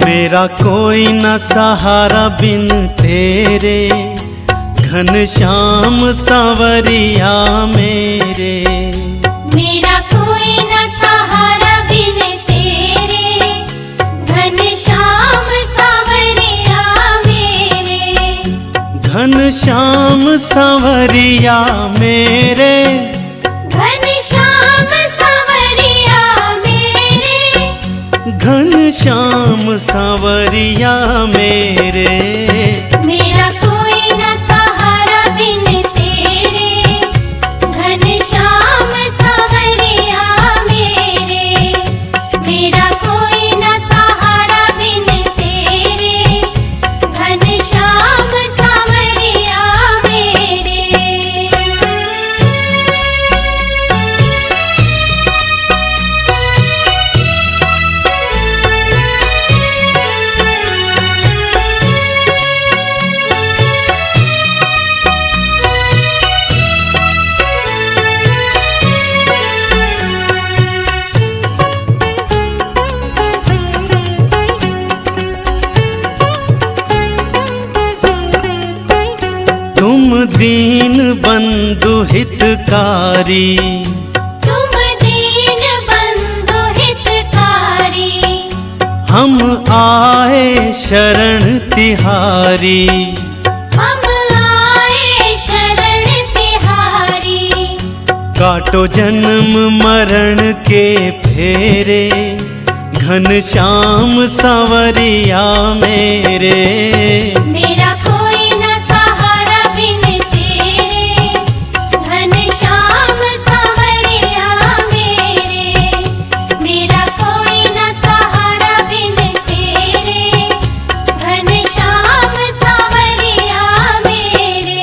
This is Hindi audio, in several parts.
मेरा कोई न सहारा बिन तेरे, घनश्याम सांवरिया मेरे। मेरा कोई न सहारा बिन तेरे, घनश्याम सांवरिया मेरे। घनश्याम सांवरिया मेरे, घनश्याम सांवरिया मेरे। घनश्याम सांवरिया मेरे। मेरा कोई न सहारा बिन तेरे, घनश्याम सांवरिया मेरे। मेरा कोई न सहारा बिन तेरे, घनश्याम सांवरिया मेरे। तुम दीन बंधु हितकारी, तुम दीन बंधु हितकारी। हम आए शरण तिहारी। हम आए शरण तिहारी। काटो जन्म मरण के फेरे, घनश्याम सांवरिया मेरे। मेरा कोई न सहारा बिन तेरे, घनश्याम सांवरिया मेरे। मेरा कोई न सहारा बिन तेरे, घनश्याम सांवरिया मेरे।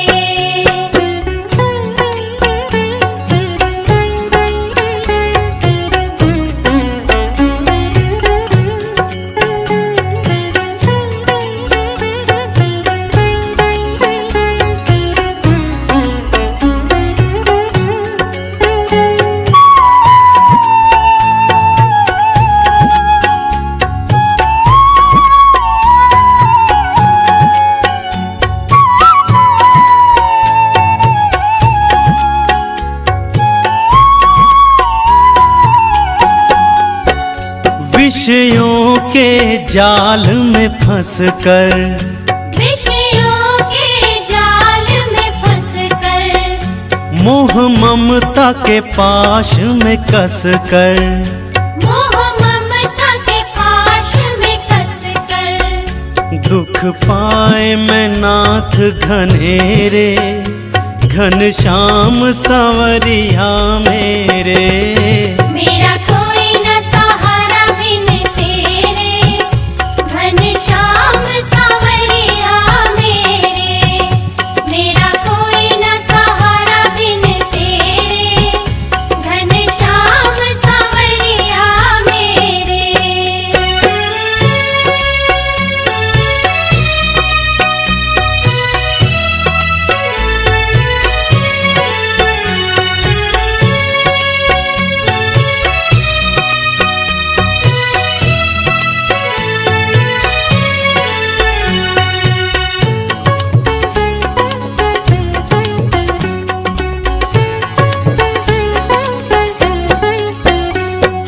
विषयों के जाल में फंसकर, विषयों के जाल में फंसकर। मोह ममता के पाश में कसकर। मोह ममता के पाश में कसकर। दुख पाए मैं नाथ घनेरे, घनश्याम सांवरिया मेरे। मेरा कोई न सहारा बिन तेरे, घनश्याम सांवरिया मेरे। मेरा कोई न सहारा बिन तेरे, घनश्याम सांवरिया मेरे।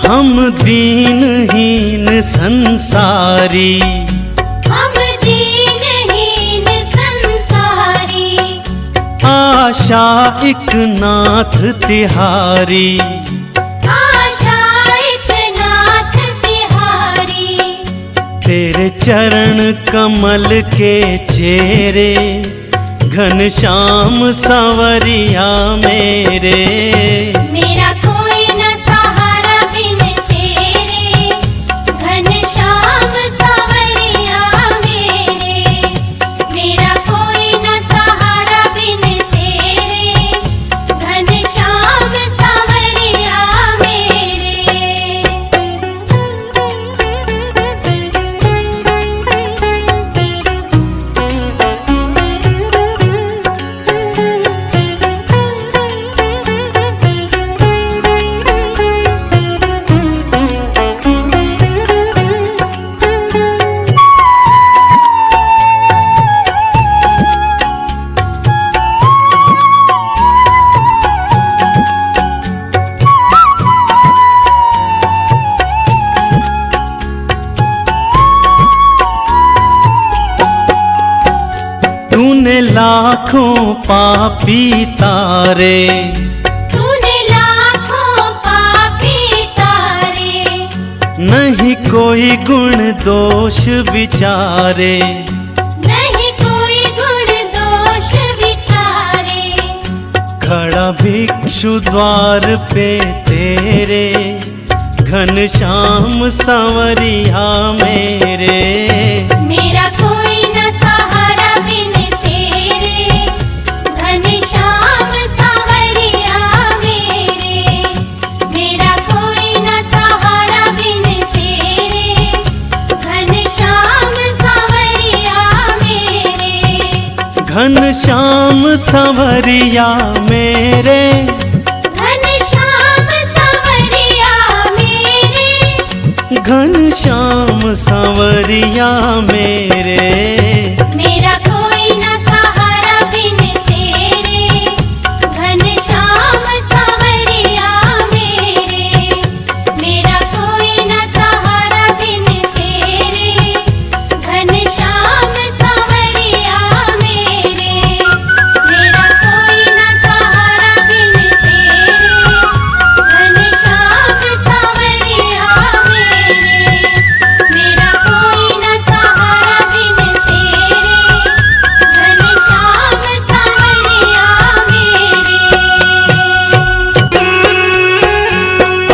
हम दीनहीन संसारी, हम दीनहीन संसारी। आशा एक नाथ तिहारी। आशा एक नाथ तिहारी। तेरे चरण कमल के चेहरे, घनश्याम सांवरिया मेरे। मेरा कोई न सहारा बिन तेरे, घनश्याम सांवरिया मेरे। मेरा कोई न सहारा बिन तेरे, घनश्याम सांवरिया मेरे। तूने लाखों पापी तारे, तूने लाखों पापी तारे, नहीं कोई गुण दोष विचारे, नहीं कोई गुण दोष विचारे। खड़ा भिक्षु द्वार पे तेरे, घनश्याम सांवरिया मेरे। मेरा कोई न सहारा बिन तेरे, घनश्याम सांवरिया मेरे। मेरा कोई न सहारा बिन तेरे, घनश्याम सांवरिया मेरे। घनश्याम सांवरिया मेरे, घनश्याम सांवरिया मेरे। मेरा कोई न सहारा बिन तेरे, घनश्याम सांवरिया मेरे। मेरा कोई न सहारा बिन तेरे, घनश्याम सांवरिया मेरे। मेरा कोई न सहारा बिन तेरे, घनश्याम सांवरिया मेरे। मेरा कोई न सहारा बिन तेरे, घनश्याम सांवरिया मेरे।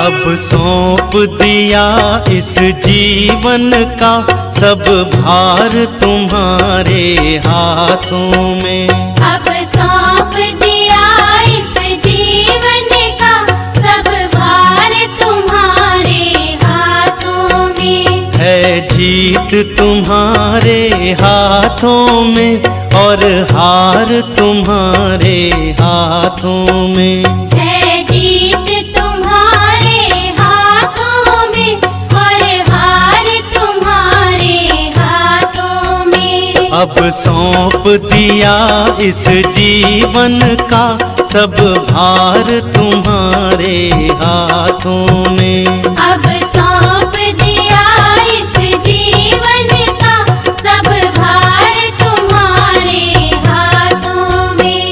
अब सौंप दिया इस जीवन का सब भार तुम्हारे हाथों में। अब सौंप दिया इस जीवन का सब भार तुम्हारे हाथों में। है जीत तुम्हारे हाथों में और हार तुम्हारे हाथों में। है जीत तुम्हारे हाथों में और हार तुम्हारे हाथों में। अब सौंप दिया इस जीवन का सब भार तुम्हारे हाथों में। अब सौंप दिया इस जीवन का सब भार तुम्हारे हाथों में।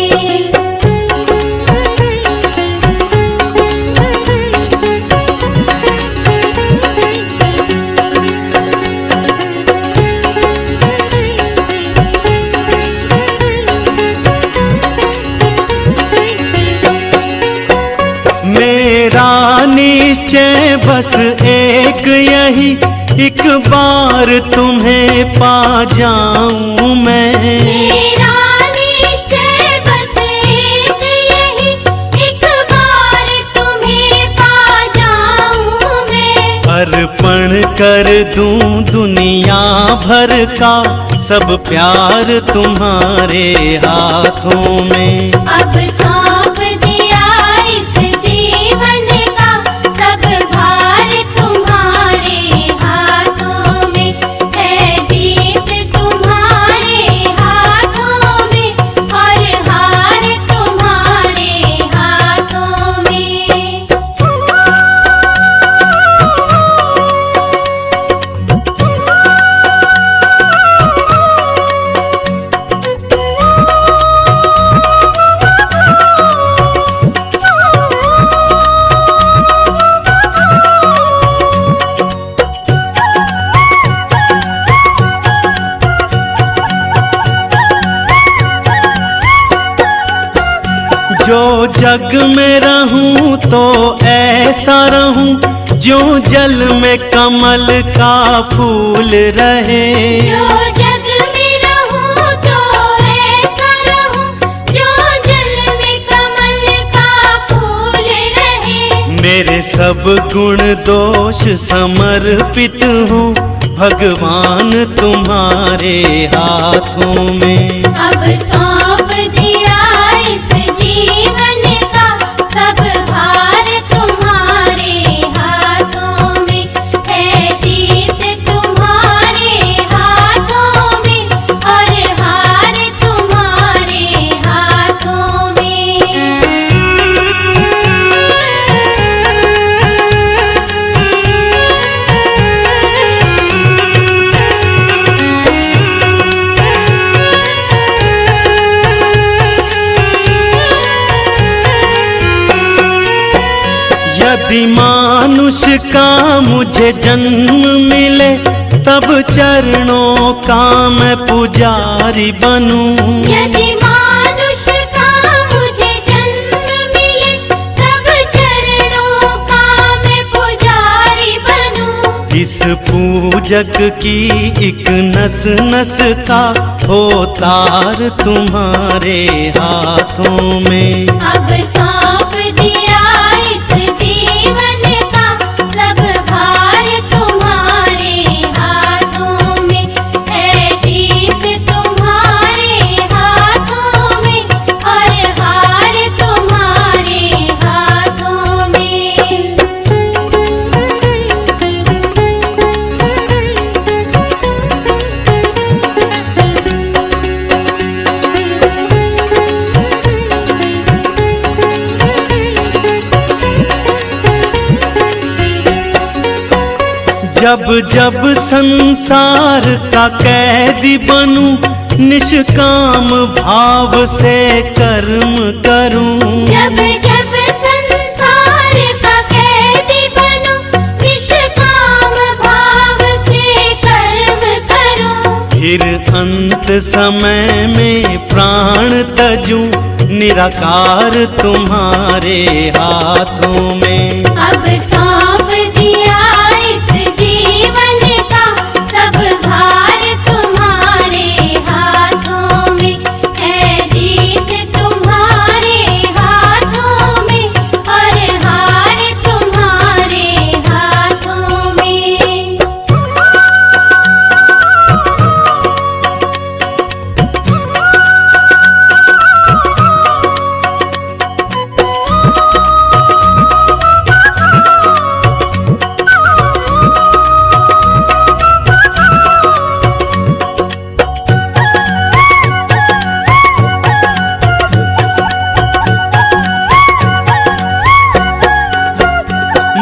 मेरा निश्चय बस एक यही, एक बार तुम्हें पा जाऊं मैं। मेरा निश्चय बस एक यही, एक बार तुम्हें पा जाऊं मैं। अर्पण कर दूं दुनिया भर का सब प्यार तुम्हारे हाथों में। अब सौंप दिया इस जीवन का सब भार तुम्हारे हाथों में। है जीत तुम्हारे हाथों में और हार तुम्हारे हाथों में। जो जग में रहूं तो ऐसा रहूं जो जल में कमल का फूल रहे। जो जग में रहूं तो ऐसा रहूं जो जल में कमल का फूल रहे। मेरे सब गुण दोष समर्पित हूँ भगवान तुम्हारे हाथों में। अब सौंप दिया इस जीवन का सब भार तुम्हारे हाथों में। है जीत तुम्हारे हाथों में और हार तुम्हारे हाथों में। यदि मानुष का मुझे जन्म मिले तब चरणों का मैं पुजारी बनूं। यदि मानुष का मुझे जन्म मिले तब चरणों का मैं पुजारी बनूं। इस पूजक की एक नस नस का हो तार तुम्हारे हाथों में। अब सौंप दिया इस जीवन का सब भार तुम्हारे हाथों में। है जीत तुम्हारे हाथों में और हार तुम्हारे हाथों में। जब जब संसार का कैदी बनूं, निष्काम भाव से कर्म करूं। जब जब संसार का कैदी बनूं, निष्काम भाव से कर्म करूं। फिर अंत समय में प्राण तजूं, निराकार तुम्हारे हाथों में। अब सौंप दिया इस जीवन का सब भार तुम्हारे हाथों में। है जीत तुम्हारे हाथों में और हार तुम्हारे हाथों में।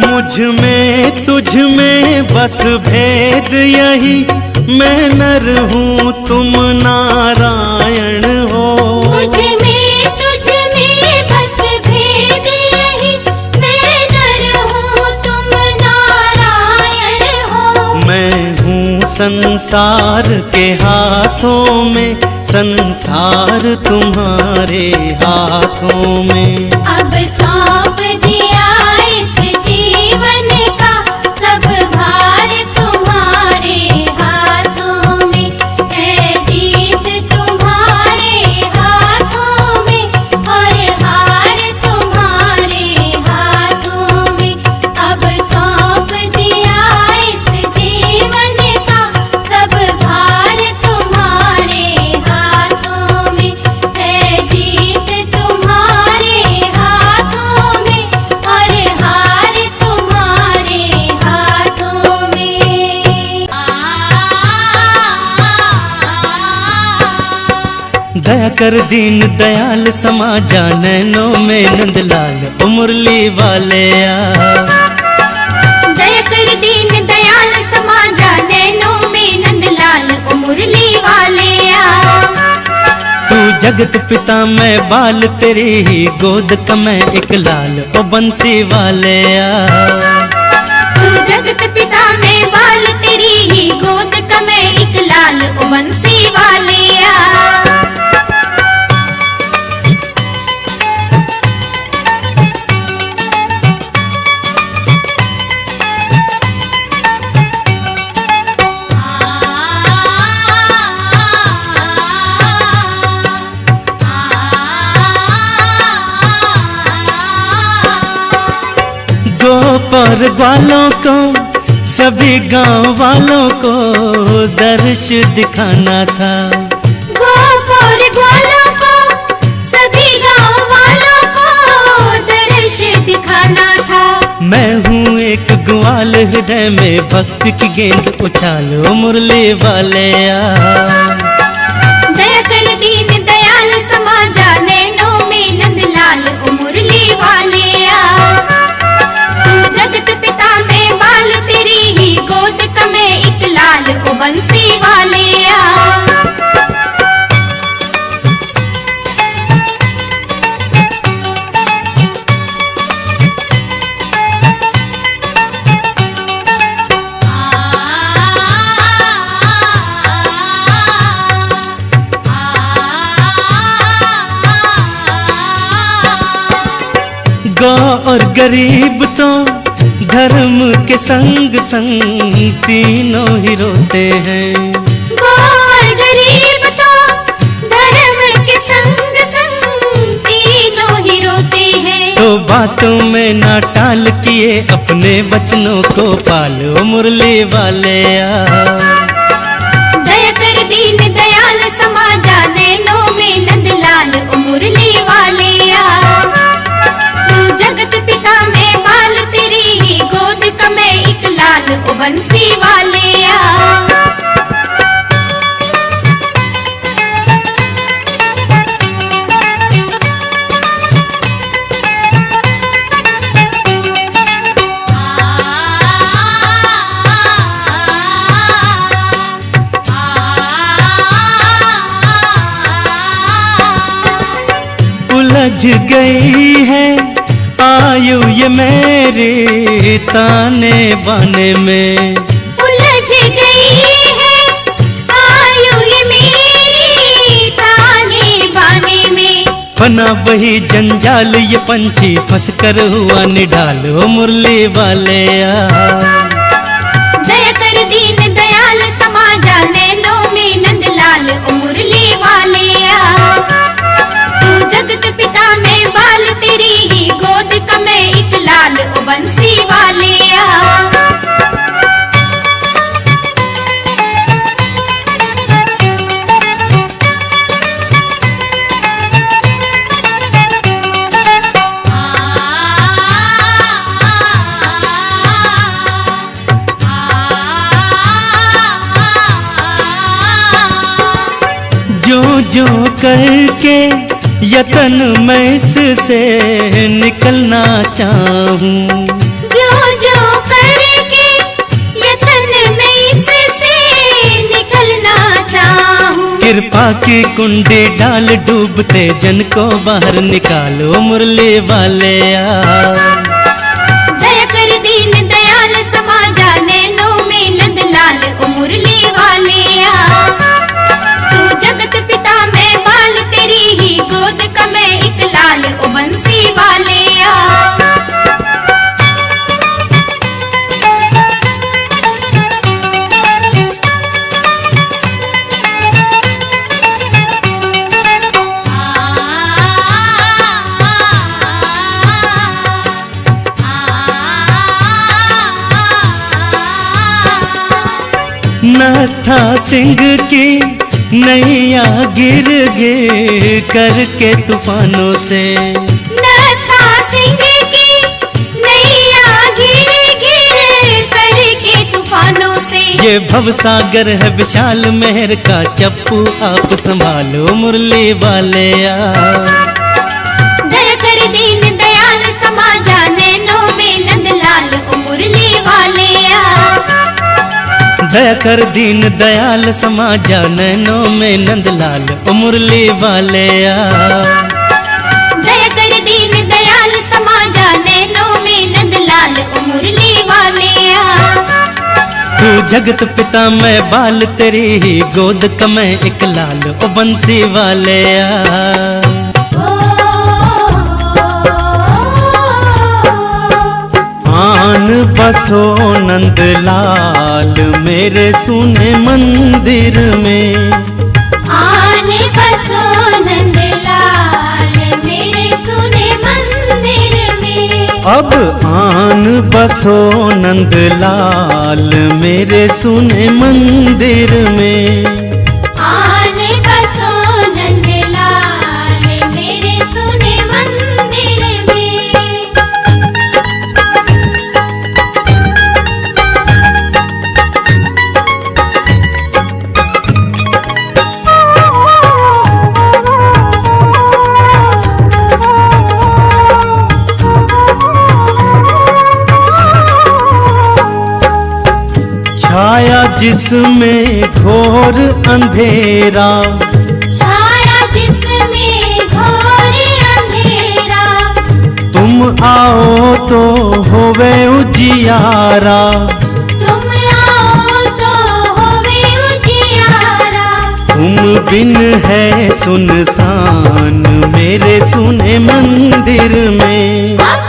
मुझ में तुझ में बस भेद यही, मैं नर हूँ तुम नारायण हो। मुझ में तुझ में बस भेद यही, मैं नर हूँ तुम नारायण हो। मैं हूँ संसार के हाथों में, संसार तुम्हारे हाथों में। अब सौंप दिया इस जीवन का सब भार तुम्हारे हाथों में। है जीत तुम्हारे हाथों में और हार तुम्हारे हाथों में। अब सौंप दिया इस जीवन का सब भार तुम्हारे हाथों में। है जीत तुम्हारे हाथों में और हार तुम्हारे हाथों में। दया कर दीन दयाल समाजा, नैनों में नंदलाल ओ मुरली वाले आ। दया कर दीन दयाल समाजा, नैनों में नंदलाल ओ मुरली वाले आ। तू जगत पिता मैं बाल तेरी ही गोद का मैं एक लाल ओ बंसी वाले आ। तू जगत पिता में बाल तेरी ही गोद का मैं एक लाल ओ बंसी वाले आ। दोपहर वालों को सभी गांव वालों को दर्श दिखाना था। गोपुर ग्वालों को सभी गांव वालों को दर्श दिखाना था। मैं हूँ एक ग्वाल हृदय में भक्ति की गेंद उछालो मुरली वाले आ। दया कर दीन दयाल समाजा, नैनों में नंदलाल ओ मुरली वाले आ। तू जगत पिता में बाल तेरी ही गोद का मैं एक लाल ओ बंसी वाले आ। और गरीब तो धर्म के संग संग तीनों ही रोते हैं। गो और गरीब तो धर्म के संग संग तीनों ही रोते हैं। तो बातों में ना टाल किए अपने वचनों को पालो मुरली वाले आ। दया कर दीन दयाल समाजा नैनों में नंदलाल ओ मुरली वाले आ। तू जगत पिता में बाल तेरी ही गोद का मैं एक लाल ओ बंसी वाले आ। उलझ गई है आयु ये मेरी ताने बाने में। उलझ गई है आयु ये मेरी ताने बाने में। बना वही जंजाल ये पंछी फंस कर हुआ निढाल ओ मुरली वाले आ। दया कर दीन दयाल समाजा नैनों में नंदलाल ओ मुरली वाले आ। तू जगत पिता में बाल तेरी ही गोद का मैं एक लाल ओ बंसी वाले आ। जो जो करके यतन मैं इससे निकलना चाहूं। जो जो करके यतन मैं इससे निकलना चाहूं। कृपा की कुंडी डाल डूबते जन को बाहर निकालो मुरली वाले आ। दया कर दीन दयाल समाजा नैनों में नंदलाल ओ मुरली वाले आ। तू जगत पिता में बाल तेरी ही गोद का मैं एक लाल ओ बंसी वाले आ। नथा सिंह की नैया गिर गिर करके तूफानों से। नथा सिंह की नैया गिर गिर करके तूफानों से। ये भवसागर है विशाल मेहर का चप्पू आप संभालो मुरली वाले आ। दया कर दीन दयाल समाजा नैनों में नंदलाल ओ मुरली वाले आ। दया कर दीन दयाल समाजा नैनों में नंदलाल ओ मुरली वाले आ। दया कर दीन दयाल समाजा नैनों में नंदलाल ओ मुरली वाले आ। तू जगत पिता मैं बाल तेरी ही गोद का मैं एक लाल ओ बंसी वाले आ। आन बसो नंदलाल मेरे सुने मंदिर में। आन बसो नंदलाल मेरे सुने मंदिर में। अब आन बसो नंदलाल मेरे सुने मंदिर में। आन बसो नंदलाल मेरे सुने मंदिर में। छाया जिसमें घोर अंधेरा। छाया जिसमें घोर अंधेरा। तुम आओ तो होवे उजियारा। तुम आओ तो होवे उजियारा। तुम बिन है सुनसान मेरे सुने मंदिर में। अब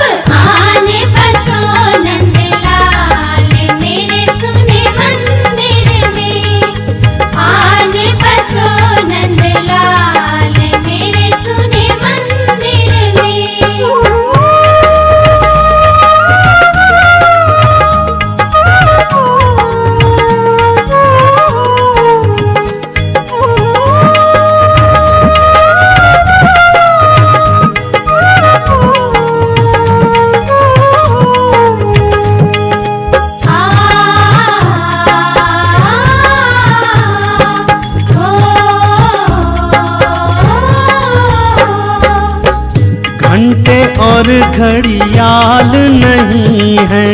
और घड़ियाल नहीं है,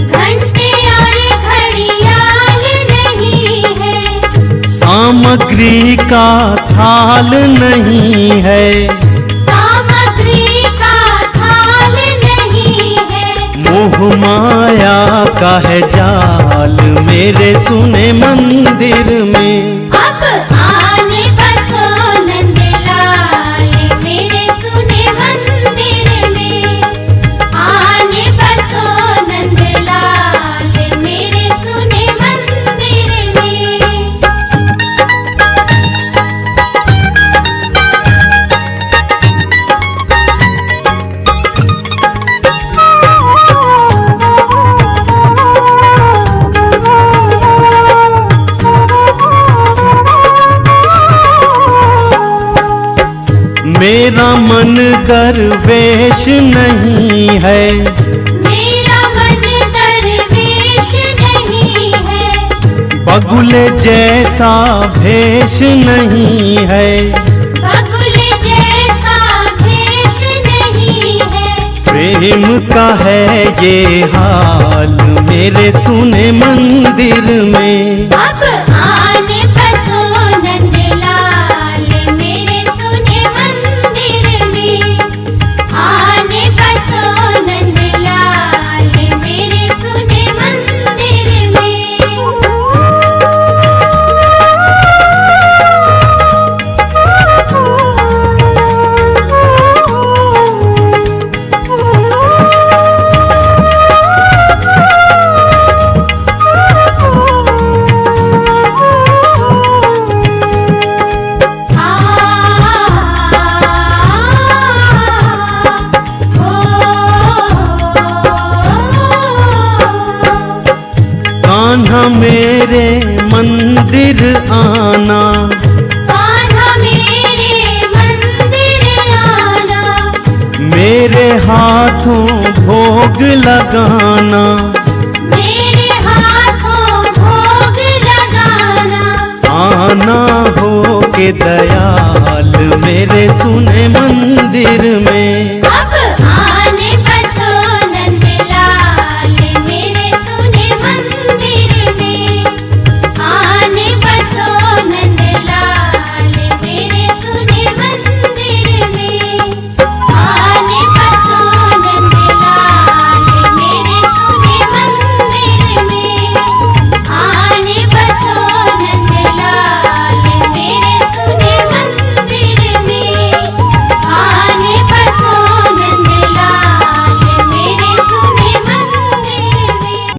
घंटे और घड़ियाल नहीं है, सामग्री का थाल नहीं है, सामग्री का थाल नहीं है, मोह माया का है जाल मेरे सुने मंदिर में। अब आने बसो नंदलाल मेरे सुने मंदिर में, आने बसो नंदलाल मेरे सुने मंदिर में। मेरा मन दरवेश नहीं है, मेरा मन दरवेश नहीं है, बगुले जैसा भेष नहीं है, बगुल जैसा भेष नहीं है, प्रेम का है ये हाल मेरे सुने मंदिर में। अब आने बसो नंदलाल मेरे सुने मंदिर में, आने बसो नंदलाल मेरे सुने मंदिर कान्हा मेरे मंदिर आना, कान्हा मेरे मंदिर आना, मेरे हाथों भोग लगाना, मेरे हाथों भोग लगाना, आना हो के दयाल मेरे सुने मंदिर में। अब